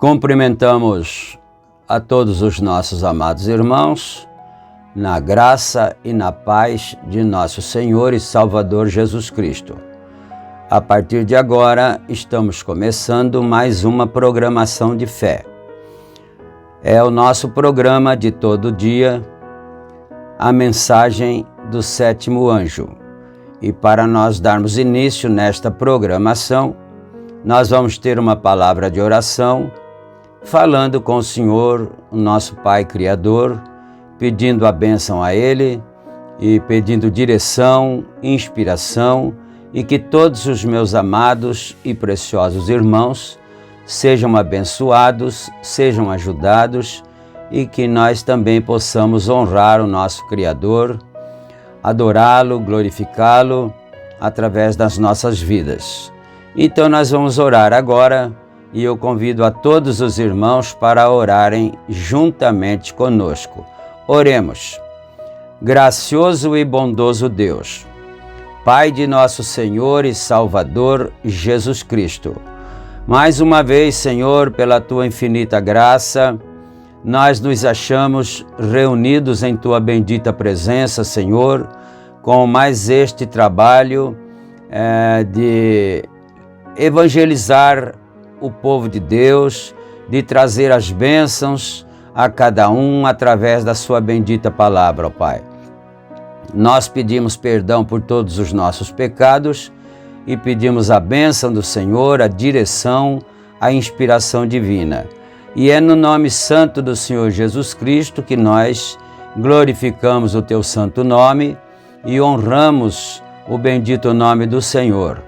Cumprimentamos a todos os nossos amados irmãos, na graça e na paz de nosso Senhor e Salvador Jesus Cristo. A partir de agora, estamos começando mais uma programação de fé. É o nosso programa de todo dia, a mensagem do sétimo anjo. E para nós darmos início nesta programação, nós vamos ter uma palavra de oração, falando com o Senhor, o nosso Pai Criador, pedindo a bênção a Ele e pedindo direção, inspiração e que todos os meus amados e preciosos irmãos sejam abençoados, sejam ajudados e que nós também possamos honrar o nosso Criador, adorá-lo, glorificá-lo através das nossas vidas. Então nós vamos orar agora e eu convido a todos os irmãos para orarem juntamente conosco. Oremos. Gracioso e bondoso Deus, Pai de nosso Senhor e Salvador Jesus Cristo, mais uma vez, Senhor, pela Tua infinita graça, nós nos achamos reunidos em Tua bendita presença, Senhor, com mais este trabalho de evangelizar o povo de Deus, de trazer as bênçãos a cada um através da Sua bendita palavra, ó Pai. Nós pedimos perdão por todos os nossos pecados e pedimos a bênção do Senhor, a direção, a inspiração divina. E é no nome santo do Senhor Jesus Cristo que nós glorificamos o teu santo nome e honramos o bendito nome do Senhor.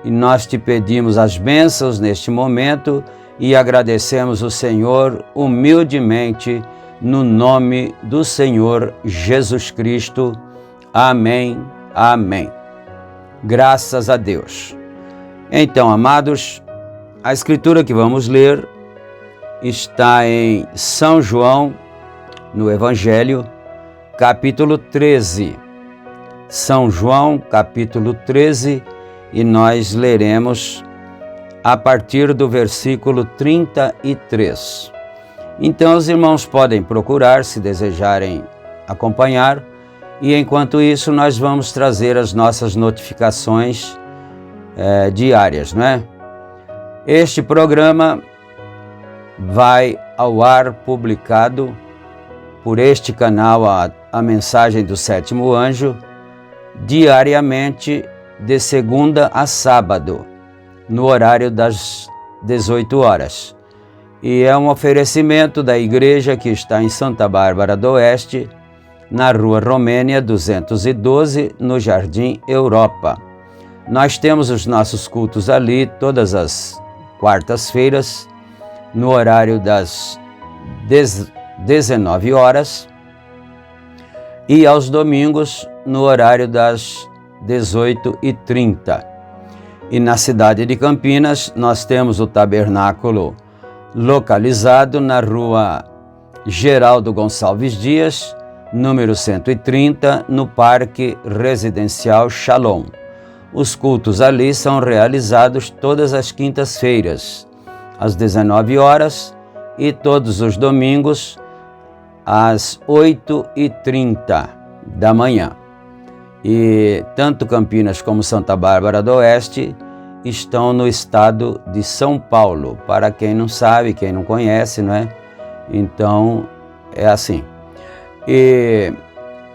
E nós te pedimos as bênçãos neste momento e agradecemos o Senhor humildemente no nome do Senhor Jesus Cristo. Amém, amém. Graças a Deus. Então, amados, a escritura que vamos ler está em São João, no Evangelho, capítulo 13. São João, capítulo 13, e nós leremos a partir do versículo 33. Então, os irmãos podem procurar, se desejarem acompanhar, e enquanto isso nós vamos trazer as nossas notificações diárias, não é? Este programa vai ao ar publicado por este canal, a mensagem do sétimo anjo, diariamente de segunda a sábado, no horário das 18 horas. E é um oferecimento da igreja que está em Santa Bárbara do Oeste, na Rua Romênia 212, no Jardim Europa. Nós temos os nossos cultos ali todas as quartas-feiras, no horário das 19 horas e aos domingos no horário das 18h30. E na cidade de Campinas nós temos o tabernáculo localizado na Rua Geraldo Gonçalves Dias, número 130, no Parque Residencial Shalom. Os cultos ali são realizados todas as quintas-feiras, às 19 horas, e todos os domingos, às 8h30 da manhã. E tanto Campinas como Santa Bárbara do Oeste estão no estado de São Paulo. Para quem não sabe, quem não conhece, não é? Então, é assim. E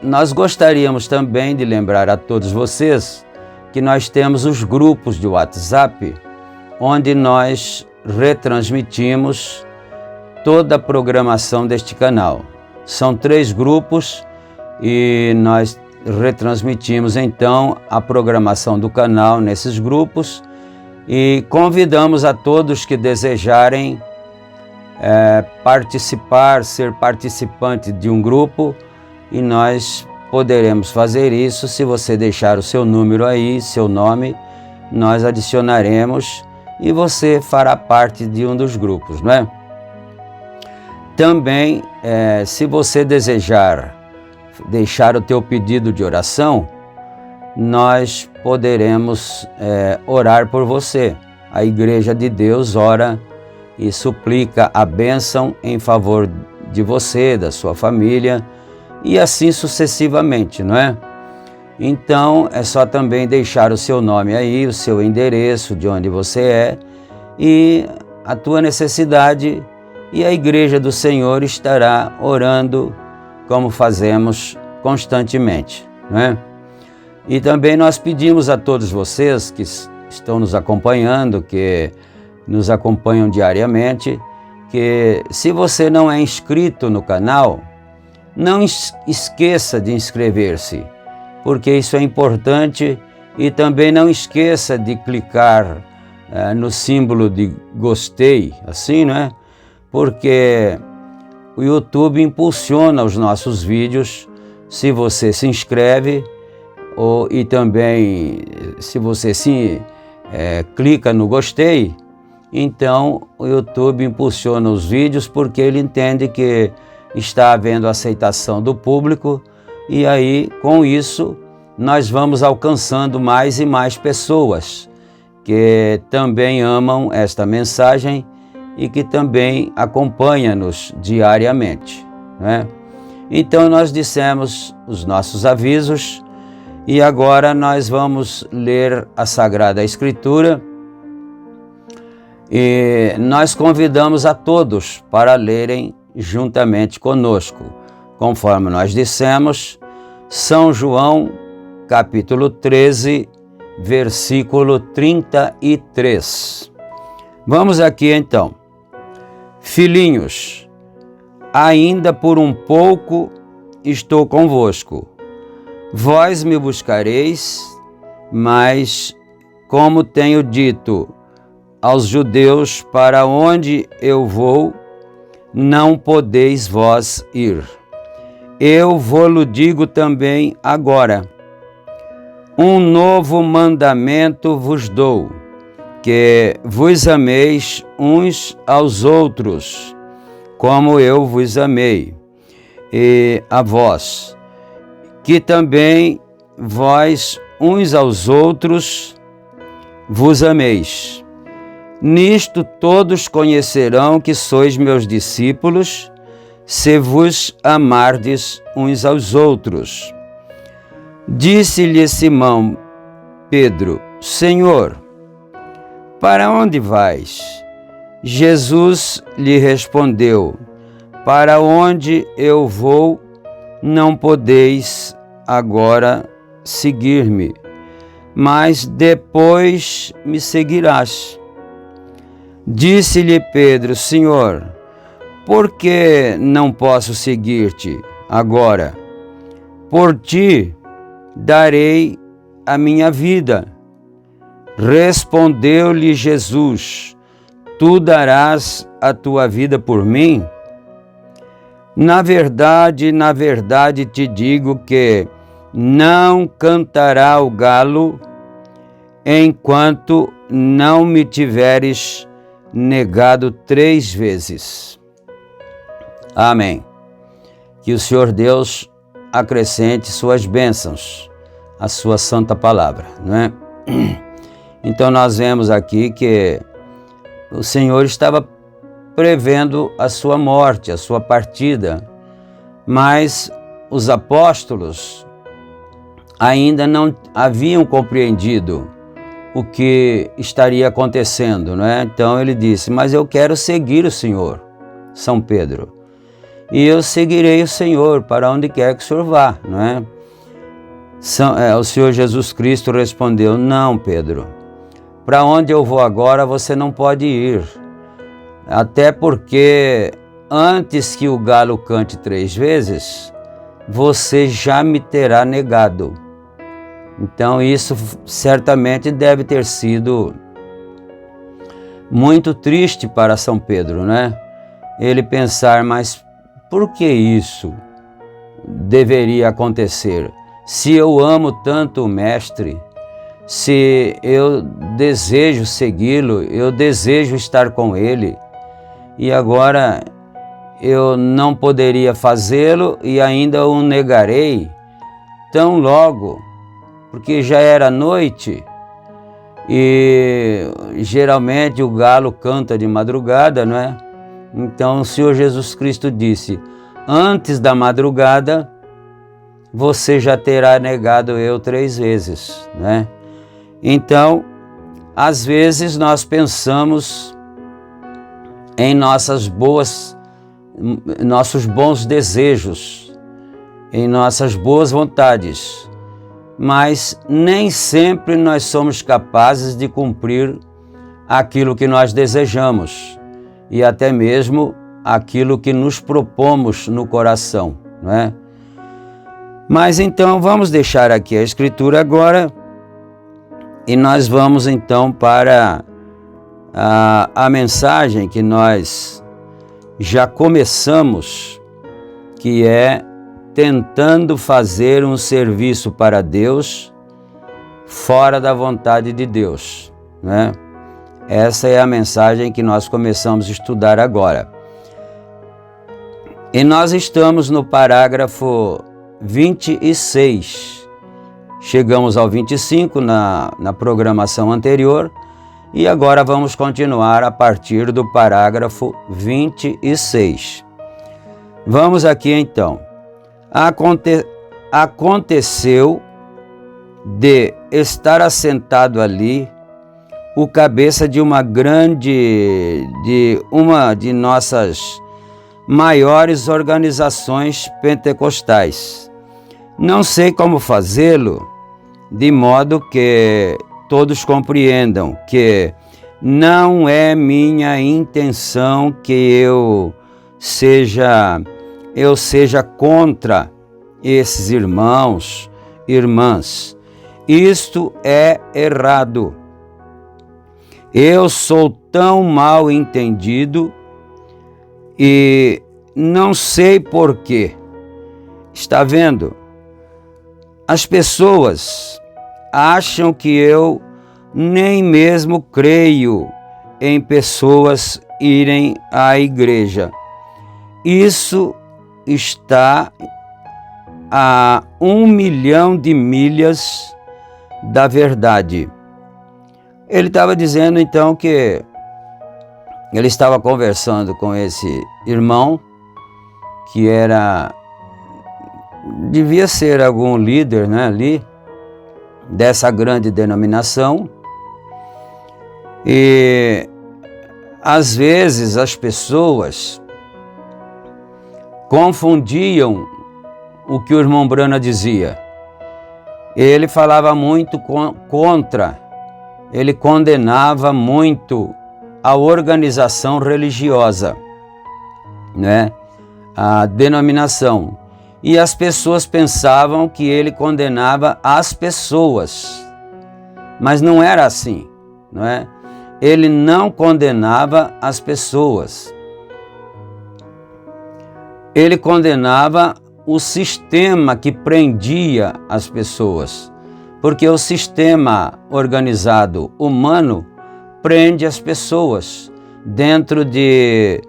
nós gostaríamos também de lembrar a todos vocês que nós temos os grupos de WhatsApp, onde nós retransmitimos toda a programação deste canal. São 3 grupos e nós retransmitimos então a programação do canal nesses grupos e convidamos a todos que desejarem participar, ser participante de um grupo, e nós poderemos fazer isso se você deixar o seu número aí, seu nome, nós adicionaremos e você fará parte de um dos grupos, não é? Também, se você desejar deixar o teu pedido de oração, nós poderemos orar por você. A Igreja de Deus ora e suplica a bênção em favor de você, da sua família, e assim sucessivamente, não é? Então, é só também deixar o seu nome aí, o seu endereço, de onde você é, e a tua necessidade, e a Igreja do Senhor estará orando como fazemos constantemente, não é? E também nós pedimos a todos vocês que estão nos acompanhando, que nos acompanham diariamente, que se você não é inscrito no canal, não esqueça de inscrever-se, porque isso é importante, e também não esqueça de clicar no símbolo de gostei, assim, não é? Porque o YouTube impulsiona os nossos vídeos se você se inscreve, e também se você clica no gostei, então o YouTube impulsiona os vídeos porque ele entende que está havendo aceitação do público, e aí com isso nós vamos alcançando mais e mais pessoas que também amam esta mensagem e que também acompanham-nos diariamente, né? Então nós dissemos os nossos avisos e agora nós vamos ler a Sagrada Escritura, e nós convidamos a todos para lerem juntamente conosco, conforme nós dissemos, São João, capítulo 13, versículo 33. Vamos aqui então. Filhinhos, ainda por um pouco estou convosco. Vós me buscareis, mas, como tenho dito aos judeus, para onde eu vou, não podeis vós ir. Eu vou-lo digo também agora. Um novo mandamento vos dou, que vos ameis uns aos outros, como eu vos amei, e a vós, que também vós uns aos outros vos ameis. Nisto todos conhecerão que sois meus discípulos, se vos amardes uns aos outros. Disse-lhe Simão Pedro: Senhor, para onde vais? Jesus lhe respondeu: para onde eu vou, não podeis agora seguir-me, mas depois me seguirás. Disse-lhe Pedro: Senhor, por que não posso seguir-te agora? Por ti darei a minha vida. Respondeu-lhe Jesus: tu darás a tua vida por mim? Na verdade te digo que não cantará o galo enquanto não me tiveres negado 3 vezes. Amém. Que o Senhor Deus acrescente suas bênçãos à sua santa palavra, não é? Então nós vemos aqui que o Senhor estava prevendo a sua morte, a sua partida, mas os apóstolos ainda não haviam compreendido o que estaria acontecendo, não é? Então ele disse: mas eu quero seguir o Senhor, São Pedro, e eu seguirei o Senhor para onde quer que o Senhor vá, não é? O Senhor Jesus Cristo respondeu: não, Pedro, para onde eu vou agora você não pode ir, até porque antes que o galo cante 3 vezes, você já me terá negado. Então isso certamente deve ter sido muito triste para São Pedro, né? Ele pensar: mas por que isso deveria acontecer? Se eu amo tanto o Mestre, se eu desejo segui-lo, eu desejo estar com ele, e agora eu não poderia fazê-lo e ainda o negarei tão logo, porque já era noite e geralmente o galo canta de madrugada, não é? Então o Senhor Jesus Cristo disse: antes da madrugada você já terá negado eu 3 vezes, né? Então, às vezes nós pensamos em nossos bons desejos, em nossas boas vontades, mas nem sempre nós somos capazes de cumprir aquilo que nós desejamos e até mesmo aquilo que nos propomos no coração, não é? Mas então vamos deixar aqui a Escritura agora e nós vamos então para a mensagem que nós já começamos, que é tentando fazer um serviço para Deus fora da vontade de Deus, né? Essa é a mensagem que nós começamos a estudar agora. E nós estamos no parágrafo 26. Chegamos ao 25 na programação anterior e agora vamos continuar a partir do parágrafo 26. Vamos aqui então. Aconteceu de estar assentado ali o cabeça de uma de nossas maiores organizações pentecostais. Não sei como fazê-lo, de modo que todos compreendam que não é minha intenção que eu seja contra esses irmãos, irmãs. Isto é errado. Eu sou tão mal entendido e não sei porquê. Está vendo? As pessoas acham que eu nem mesmo creio em pessoas irem à igreja. Isso está a 1 milhão de milhas da verdade. Ele estava dizendo então que ele estava conversando com esse irmão que devia ser algum líder, né, ali dessa grande denominação. E às vezes as pessoas confundiam o que o irmão Brana dizia. Ele falava muito contra, ele condenava muito a organização religiosa, né? A denominação. E as pessoas pensavam que ele condenava as pessoas, mas não era assim, não é? Ele não condenava as pessoas. Ele condenava o sistema que prendia as pessoas, porque o sistema organizado humano prende as pessoas dentro de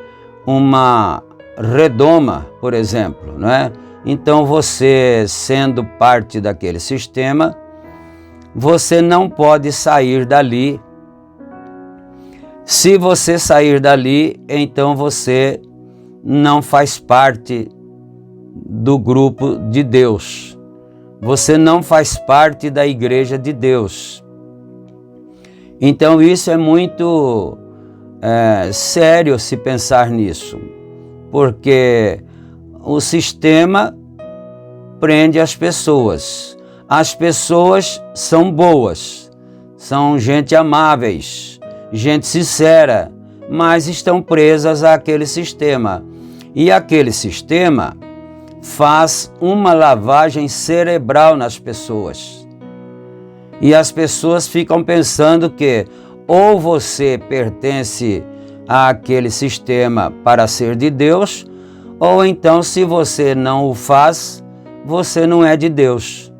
uma redoma, por exemplo, não é? Então você, sendo parte daquele sistema, você não pode sair dali. Se você sair dali, então você não faz parte do grupo de Deus. Você não faz parte da igreja de Deus. Então isso é muito sério se pensar nisso, porque o sistema prende as pessoas. As pessoas são boas, são gente amáveis, gente sincera, mas estão presas àquele sistema. E aquele sistema faz uma lavagem cerebral nas pessoas. E as pessoas ficam pensando que ou você pertence àquele sistema para ser de Deus, ou então, se você não o faz, você não é de Deus,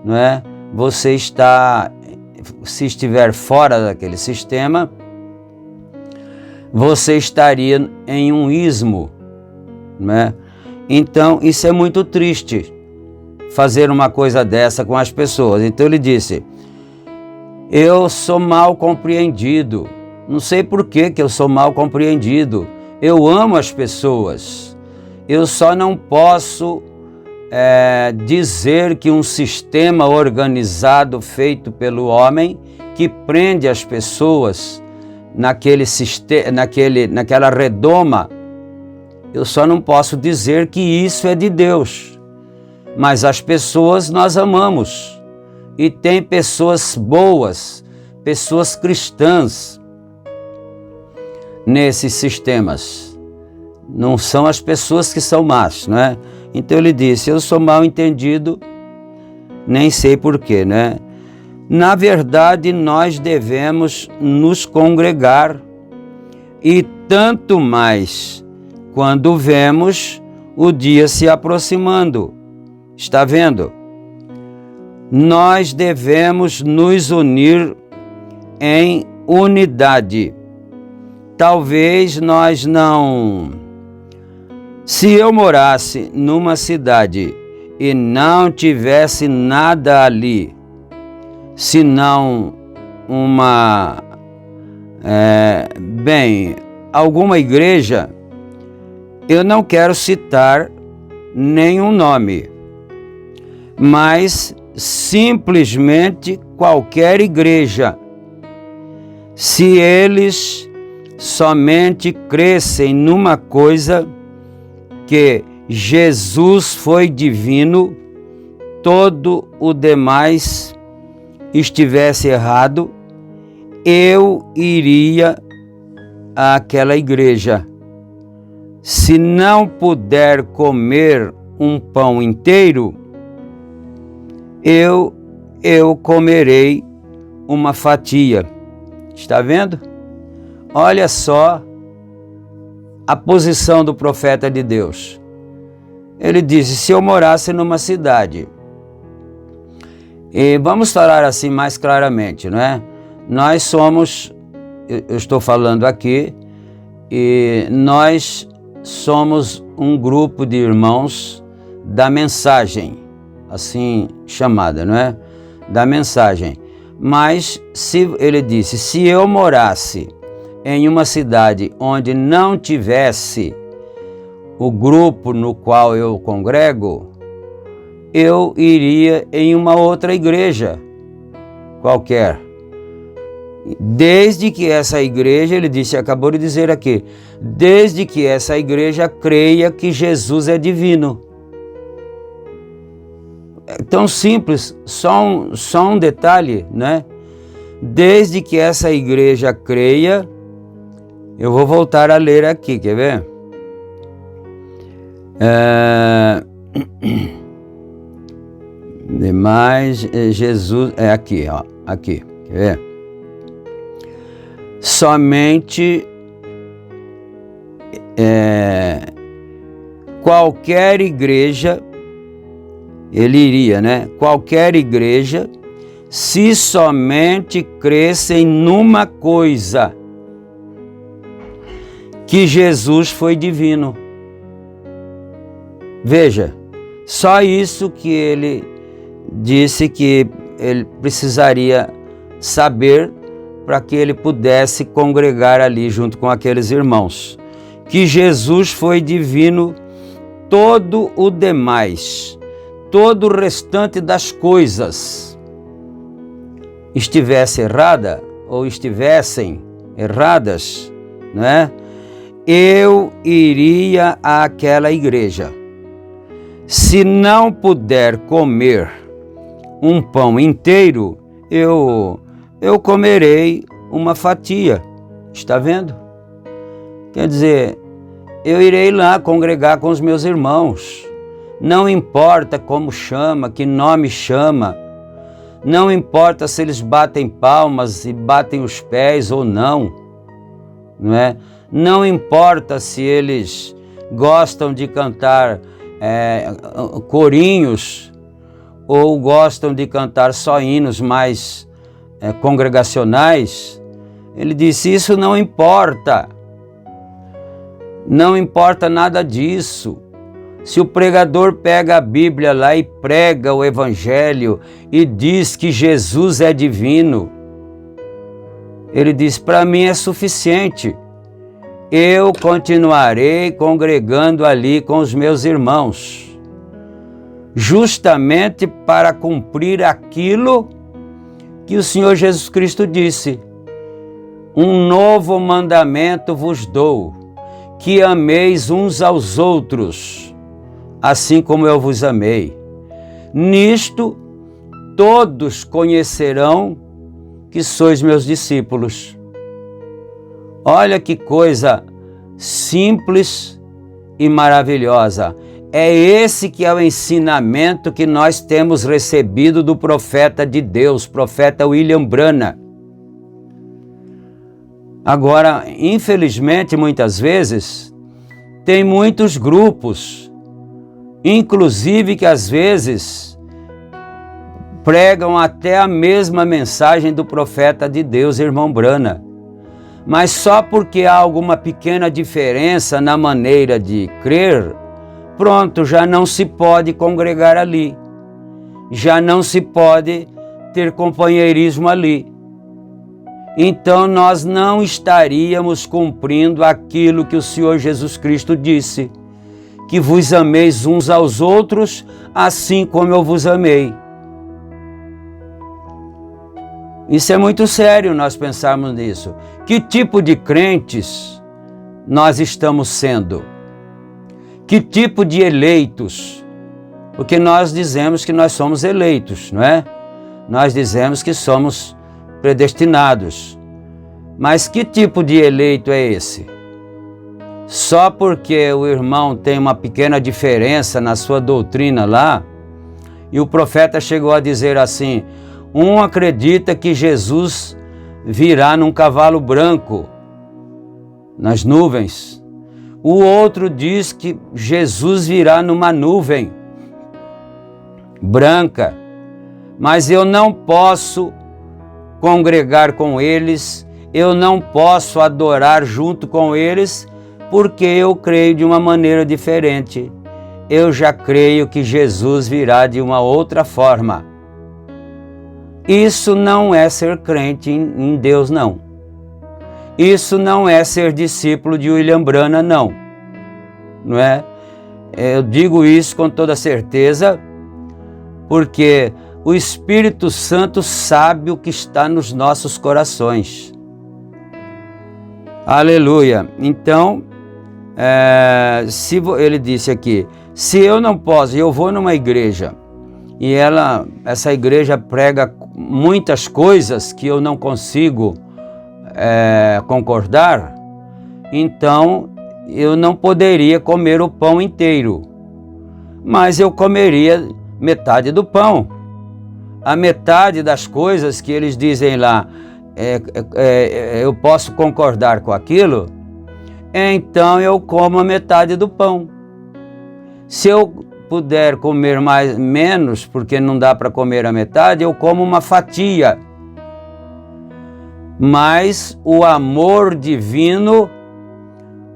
não é? Você está, se estiver fora daquele sistema, você estaria em um ismo, não é? Então, isso é muito triste, fazer uma coisa dessa com as pessoas. Então ele disse: eu sou mal compreendido. Não sei por que eu sou mal compreendido. Eu amo as pessoas. Eu só não posso dizer que um sistema organizado feito pelo homem, que prende as pessoas naquela redoma, eu só não posso dizer que isso é de Deus. Mas as pessoas nós amamos. E tem pessoas boas, pessoas cristãs nesses sistemas. Não são as pessoas que são más, não é? Então ele disse: eu sou mal entendido, nem sei porquê, né? Na verdade, nós devemos nos congregar, e tanto mais quando vemos o dia se aproximando. Está vendo? Nós devemos nos unir em unidade. Talvez nós não... Se eu morasse numa cidade e não tivesse nada ali, senão alguma igreja, eu não quero citar nenhum nome, mas simplesmente qualquer igreja, se eles somente crescem numa coisa, que Jesus foi divino, todo o demais estivesse errado, eu iria àquela igreja. Se não puder comer um pão inteiro, eu comerei uma fatia. Está vendo? Olha só a posição do profeta de Deus. Ele disse, se eu morasse numa cidade, e vamos falar assim mais claramente, não é? Nós somos, eu estou falando aqui, e nós somos um grupo de irmãos da mensagem, assim chamada, não é? Da mensagem. Mas se ele disse, se eu morasse em uma cidade onde não tivesse o grupo no qual eu congrego, eu iria em uma outra igreja qualquer. Desde que essa igreja, ele disse, acabou de dizer aqui, desde que essa igreja creia que Jesus é divino. É tão simples, só um detalhe, né? Desde que essa igreja creia, eu vou voltar a ler aqui, quer ver? Demais, Jesus, aqui, ó, aqui, quer ver? Somente qualquer igreja, ele iria, né? Qualquer igreja, se somente crescem numa coisa, que Jesus foi divino. Veja, só isso que ele disse que ele precisaria saber para que ele pudesse congregar ali junto com aqueles irmãos. Que Jesus foi divino, todo o demais, todo o restante das coisas estivesse errada ou estivessem erradas, né? Eu iria àquela igreja. Se não puder comer um pão inteiro, eu comerei uma fatia. Está vendo? Quer dizer, eu irei lá congregar com os meus irmãos. Não importa como chama, que nome chama. Não importa se eles batem palmas e batem os pés ou não. Não é? Não importa se eles gostam de cantar corinhos ou gostam de cantar só hinos mais congregacionais. Ele disse, isso não importa. Não importa nada disso. Se o pregador pega a Bíblia lá e prega o Evangelho e diz que Jesus é divino, ele diz, para mim é suficiente. Eu continuarei congregando ali com os meus irmãos, justamente para cumprir aquilo que o Senhor Jesus Cristo disse. Um novo mandamento vos dou, que ameis uns aos outros, assim como eu vos amei. Nisto todos conhecerão que sois meus discípulos. Olha que coisa simples e maravilhosa. É esse que é o ensinamento que nós temos recebido do profeta de Deus, profeta William Branham. Agora, infelizmente, muitas vezes, tem muitos grupos, inclusive que às vezes pregam até a mesma mensagem do profeta de Deus, irmão Branham. Mas só porque há alguma pequena diferença na maneira de crer, pronto, já não se pode congregar ali. Já não se pode ter companheirismo ali. Então nós não estaríamos cumprindo aquilo que o Senhor Jesus Cristo disse, que vos ameis uns aos outros, assim como eu vos amei. Isso é muito sério nós pensarmos nisso. Que tipo de crentes nós estamos sendo? Que tipo de eleitos? Porque nós dizemos que nós somos eleitos, não é? Nós dizemos que somos predestinados. Mas que tipo de eleito é esse? Só porque o irmão tem uma pequena diferença na sua doutrina lá, e o profeta chegou a dizer assim: um acredita que Jesus virá num cavalo branco, nas nuvens. O outro diz que Jesus virá numa nuvem branca. Mas eu não posso congregar com eles, eu não posso adorar junto com eles, porque eu creio de uma maneira diferente. Eu já creio que Jesus virá de uma outra forma. Isso não é ser crente em Deus, não. Isso não é ser discípulo de William Branham, não. Não é? Eu digo isso com toda certeza, porque o Espírito Santo sabe o que está nos nossos corações. Aleluia. Então, ele disse aqui, se eu não posso, eu vou numa igreja e essa igreja prega muitas coisas que eu não consigo concordar, então eu não poderia comer o pão inteiro, mas eu comeria metade do pão. A metade das coisas que eles dizem lá, eu posso concordar com aquilo, então eu como a metade do pão. Se eu puder comer menos, porque não dá para comer a metade, eu como uma fatia. Mas o amor divino,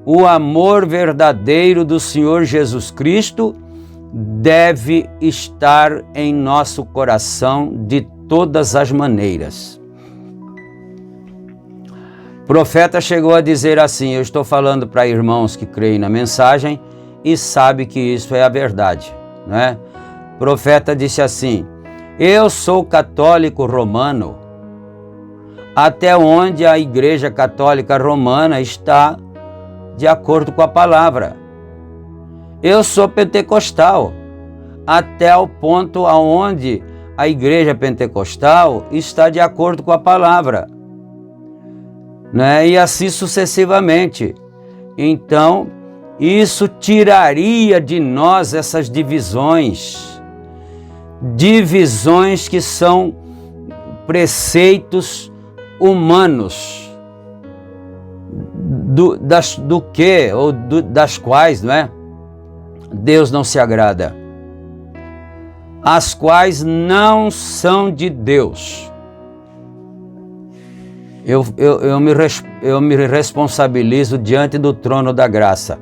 o amor verdadeiro do Senhor Jesus Cristo deve estar em nosso coração de todas as maneiras. O profeta chegou a dizer assim, eu estou falando para irmãos que creem na mensagem e sabem que isso é a verdade, né? O profeta disse assim, eu sou católico romano, até onde a Igreja Católica Romana está de acordo com a palavra. Eu sou pentecostal, até o ponto aonde a Igreja Pentecostal está de acordo com a palavra, né? E assim sucessivamente. Então, isso tiraria de nós essas divisões que são preceitos humanos, das quais, não é? Deus não se agrada, as quais não são de Deus. Eu me responsabilizo diante do trono da graça.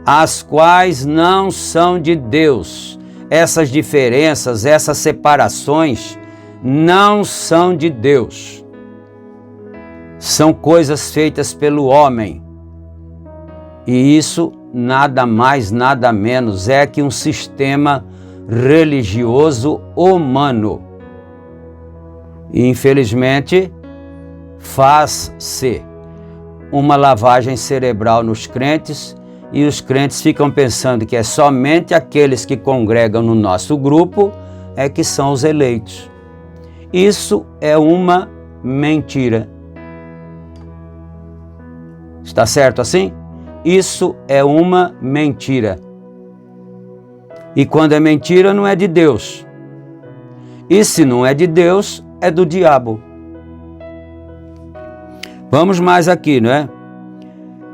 As quais não são de Deus. Essas diferenças, essas separações não são de Deus. São coisas feitas pelo homem. E isso nada mais, nada menos é que um sistema religioso humano. E infelizmente faz-se uma lavagem cerebral nos crentes e os crentes ficam pensando que é somente aqueles que congregam no nosso grupo é que são os eleitos. Isso é uma mentira. Está certo assim? Isso é uma mentira. E quando é mentira, não é de Deus. E se não é de Deus, é do diabo. Vamos mais aqui, não é?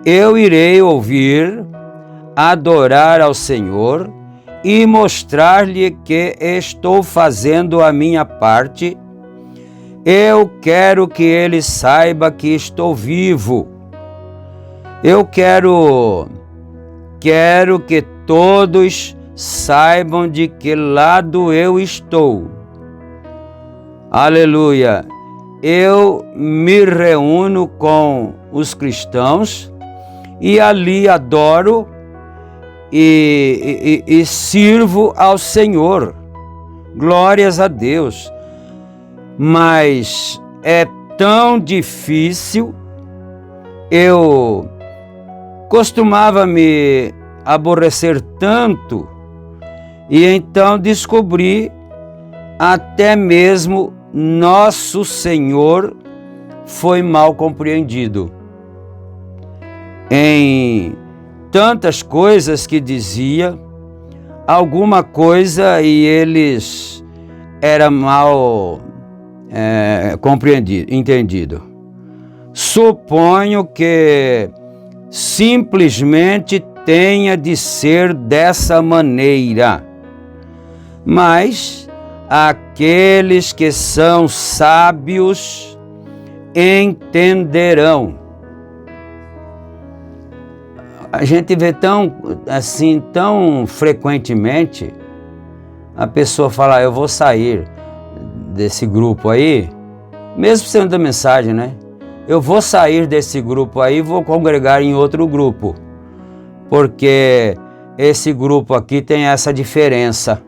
Eu irei ouvir, adorar ao Senhor e mostrar-lhe que estou fazendo a minha parte. Eu quero que ele saiba que estou vivo. Eu quero que todos saibam de que lado eu estou. Aleluia! Eu me reúno com os cristãos e ali adoro e sirvo ao Senhor. Glórias a Deus! Mas é tão difícil. Eu costumava me aborrecer tanto e então descobri até mesmo nosso Senhor foi mal compreendido. Em tantas coisas que dizia, alguma coisa e eles era mal compreendido, entendido. Suponho que simplesmente tenha de ser dessa maneira, mas aqueles que são sábios entenderão. A gente vê tão frequentemente a pessoa falar: eu vou sair desse grupo aí, mesmo sendo da mensagem, né? Eu vou sair desse grupo aí e vou congregar em outro grupo, porque esse grupo aqui tem essa diferença.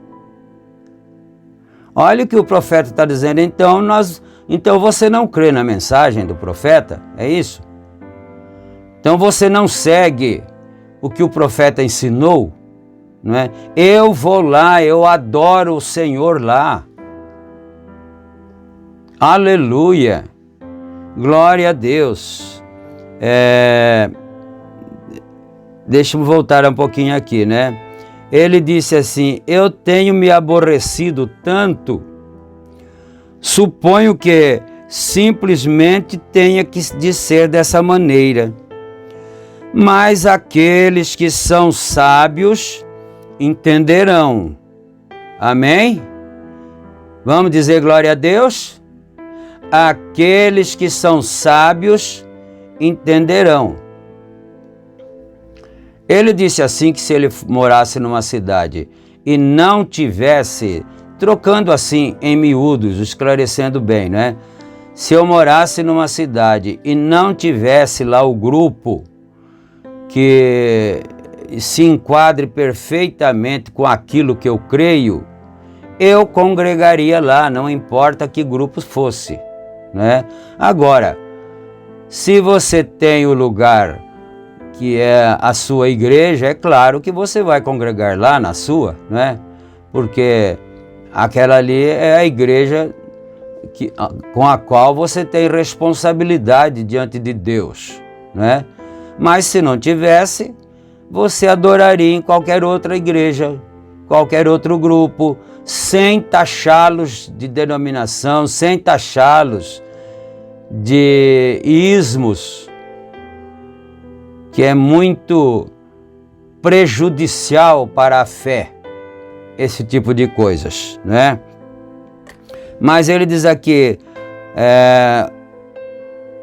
Olha o que o profeta está dizendo. Então você não crê na mensagem do profeta? É isso? Então você não segue o que o profeta ensinou? Não é? Eu vou lá, eu adoro o Senhor lá. Aleluia! Glória a Deus. Deixa eu voltar um pouquinho aqui, né? Ele disse assim: eu tenho me aborrecido tanto, suponho que simplesmente tenha que de ser dessa maneira. Mas aqueles que são sábios entenderão. Amém? Vamos dizer glória a Deus? Aqueles que são sábios entenderão. Ele disse assim que se ele morasse numa cidade e não tivesse, trocando assim em miúdos, esclarecendo bem, né? Se eu morasse numa cidade e não tivesse lá o grupo que se enquadre perfeitamente com aquilo que eu creio, eu congregaria lá, não importa que grupo fosse, né? Agora, se você tem o lugar que é a sua igreja, é claro que você vai congregar lá na sua, né? Porque aquela ali é a igreja com a qual você tem responsabilidade diante de Deus, né? Mas se não tivesse, você adoraria em qualquer outra igreja, qualquer outro grupo, sem taxá-los de denominação, sem taxá-los de ismos, que é muito prejudicial para a fé, esse tipo de coisas, né? Mas ele diz aqui,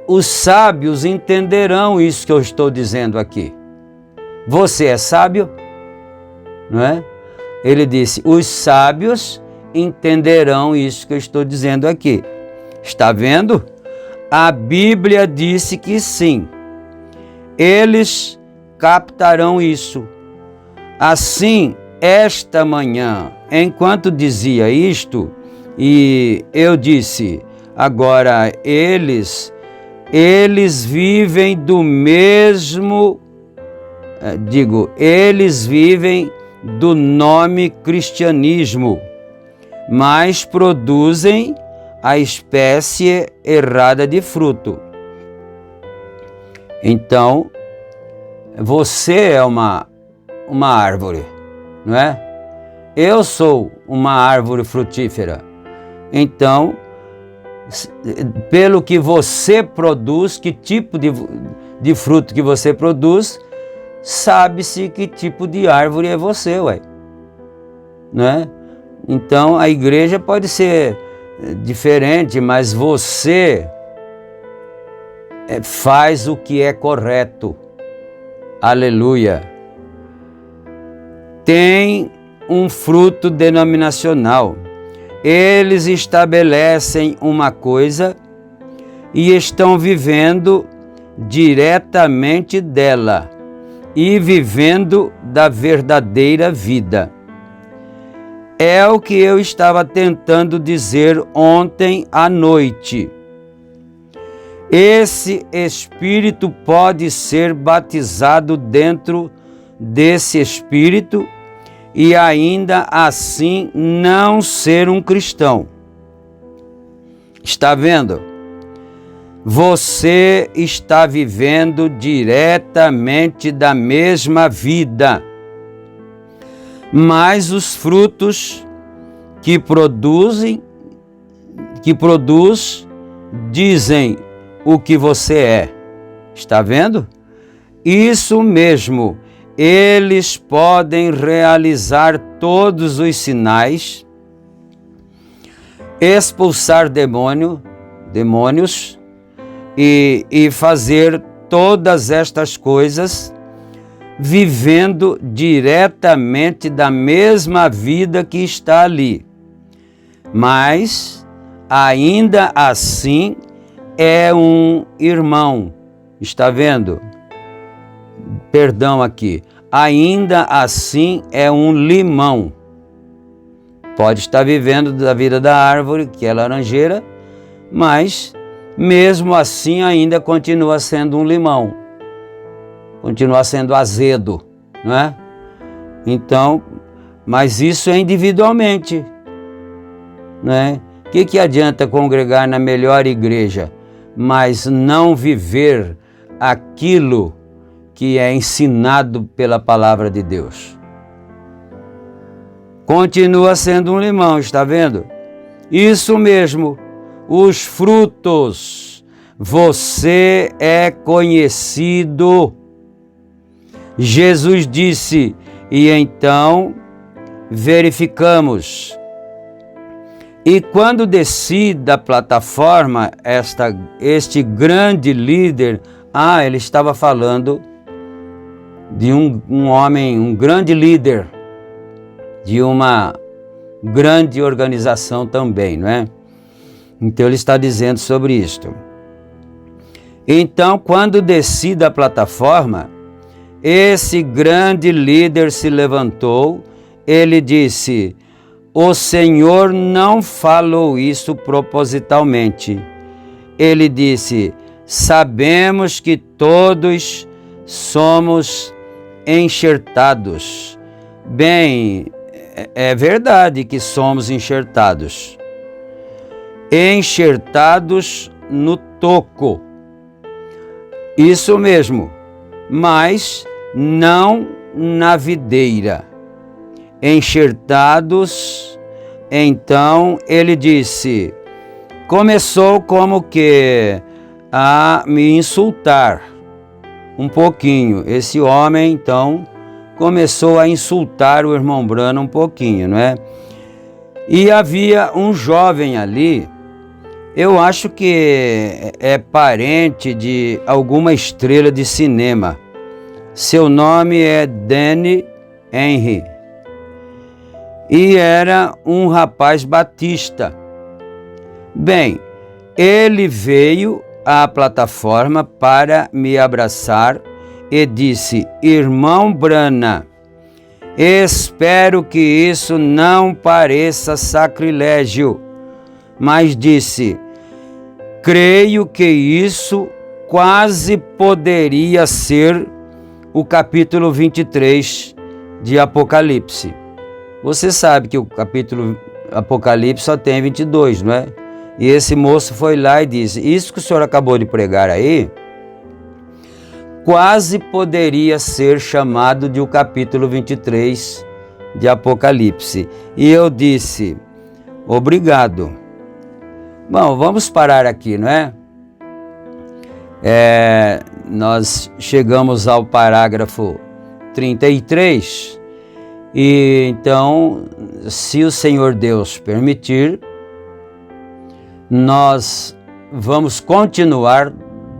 os sábios entenderão isso que eu estou dizendo aqui. Você é sábio? Não é? Ele disse, os sábios entenderão isso que eu estou dizendo aqui. Está vendo? A Bíblia disse que sim. Eles captarão isso. Assim, esta manhã, enquanto dizia isto, e eu disse, agora eles vivem do mesmo, eles vivem do nome cristianismo, mas produzem a espécie errada de fruto. Então, você é uma árvore, não é? Eu sou uma árvore frutífera. Então, pelo que você produz, que tipo de fruto que você produz, sabe-se que tipo de árvore é você, ué. Não é? Então, a igreja pode ser diferente, mas você faz o que é correto. Aleluia. Tem um fruto denominacional. Eles estabelecem uma coisa e estão vivendo diretamente dela e vivendo da verdadeira vida. É o que eu estava tentando dizer ontem à noite. Esse espírito pode ser batizado dentro desse espírito e ainda assim não ser um cristão. Está vendo? você está vivendo diretamente da mesma vida, mas os frutos que produz dizem o que você é. Está vendo? Isso mesmo, eles podem realizar todos os sinais, expulsar demônios e fazer todas estas coisas, vivendo diretamente da mesma vida que está ali. Mas, ainda assim, é um irmão. Está vendo? Perdão aqui. Ainda assim é um limão. Pode estar vivendo da vida da árvore, que é laranjeira, mas mesmo assim ainda continua sendo um limão. Continua sendo azedo, não é? Então, mas isso é individualmente, né? O que adianta congregar na melhor igreja, mas não viver aquilo que é ensinado pela palavra de Deus? Continua sendo um limão, está vendo? Isso mesmo, os frutos. Você é conhecido. Jesus disse, e então verificamos. E quando desci da plataforma, este grande líder, ele estava falando de um homem, um grande líder, de uma grande organização também, não é? Então ele está dizendo sobre isto. Então, quando desci da plataforma, esse grande líder se levantou, ele disse, o Senhor não falou isso propositalmente. Ele disse, sabemos que todos somos enxertados. Bem, é verdade que somos enxertados. Enxertados no toco. Isso mesmo, mas não na videira. Enxertados, então ele disse, começou como que a me insultar um pouquinho. Esse homem, então, começou a insultar o irmão Branham um pouquinho, não é? E havia um jovem ali, eu acho que é parente de alguma estrela de cinema. Seu nome é Danny Henry. E era um rapaz batista. Bem, ele veio à plataforma para me abraçar e disse, irmão Branham, espero que isso não pareça sacrilégio, mas disse, creio que isso quase poderia ser o capítulo 23 de Apocalipse. Você sabe que o capítulo Apocalipse só tem 22, não é? E esse moço foi lá e disse, isso que o senhor acabou de pregar aí, quase poderia ser chamado de o capítulo 23 de Apocalipse. E eu disse, obrigado. Bom, vamos parar aqui, não é? Nós chegamos ao parágrafo 33, e então, se o Senhor Deus permitir, nós vamos continuar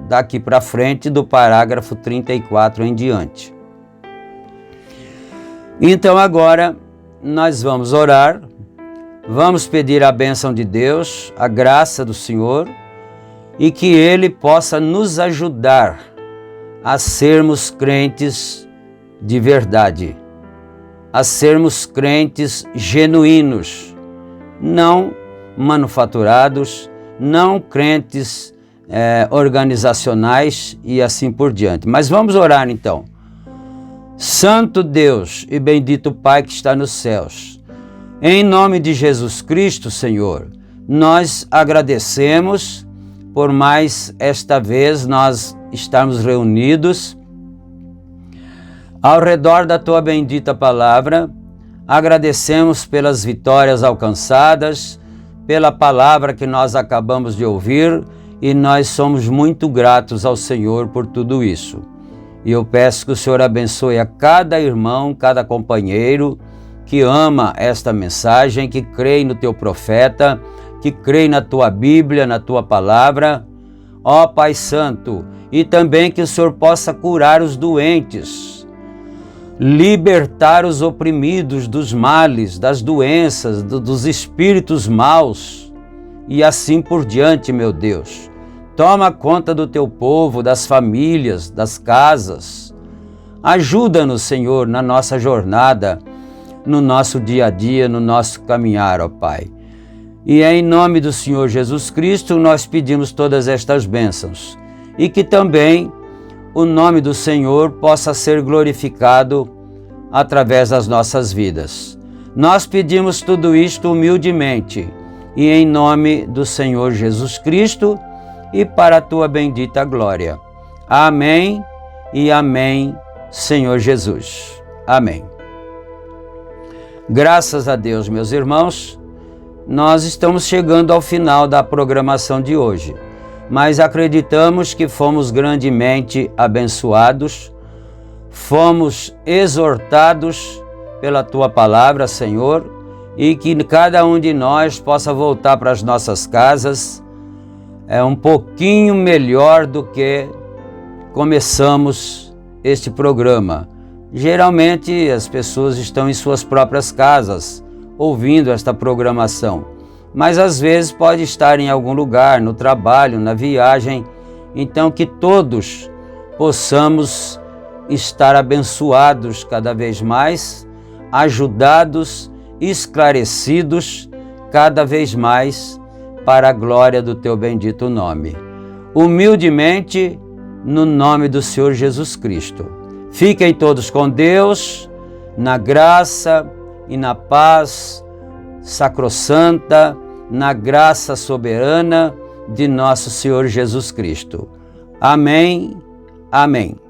daqui para frente do parágrafo 34 em diante. Então agora nós vamos orar, vamos pedir a bênção de Deus, a graça do Senhor, e que Ele possa nos ajudar a sermos crentes de verdade, a sermos crentes genuínos, não manufaturados, não crentes organizacionais e assim por diante. Mas vamos orar então. Santo Deus e bendito Pai que está nos céus, em nome de Jesus Cristo, Senhor, nós agradecemos por mais esta vez nós estarmos reunidos ao redor da Tua bendita palavra. Agradecemos pelas vitórias alcançadas, pela palavra que nós acabamos de ouvir, e nós somos muito gratos ao Senhor por tudo isso. E eu peço que o Senhor abençoe a cada irmão, cada companheiro que ama esta mensagem, que crê no Teu profeta, que crê na Tua Bíblia, na Tua palavra. Ó Pai Santo, e também que o Senhor possa curar os doentes, libertar os oprimidos dos males, das doenças, dos espíritos maus e assim por diante, meu Deus. Toma conta do Teu povo, das famílias, das casas. Ajuda-nos, Senhor, na nossa jornada, no nosso dia a dia, no nosso caminhar, ó Pai. E é em nome do Senhor Jesus Cristo nós pedimos todas estas bênçãos, e que também o nome do Senhor possa ser glorificado através das nossas vidas. Nós pedimos tudo isto humildemente e em nome do Senhor Jesus Cristo e para a Tua bendita glória. Amém e amém, Senhor Jesus. Amém. Graças a Deus, meus irmãos, nós estamos chegando ao final da programação de hoje, mas acreditamos que fomos grandemente abençoados, fomos exortados pela Tua palavra, Senhor, e que cada um de nós possa voltar para as nossas casas um pouquinho melhor do que começamos este programa. Geralmente as pessoas estão em suas próprias casas, ouvindo esta programação, mas às vezes pode estar em algum lugar, no trabalho, na viagem. Então que todos possamos estar abençoados cada vez mais, ajudados, esclarecidos cada vez mais para a glória do Teu bendito nome. Humildemente, no nome do Senhor Jesus Cristo. Fiquem todos com Deus, na graça e na paz sacrossanta, na graça soberana de nosso Senhor Jesus Cristo. Amém, amém.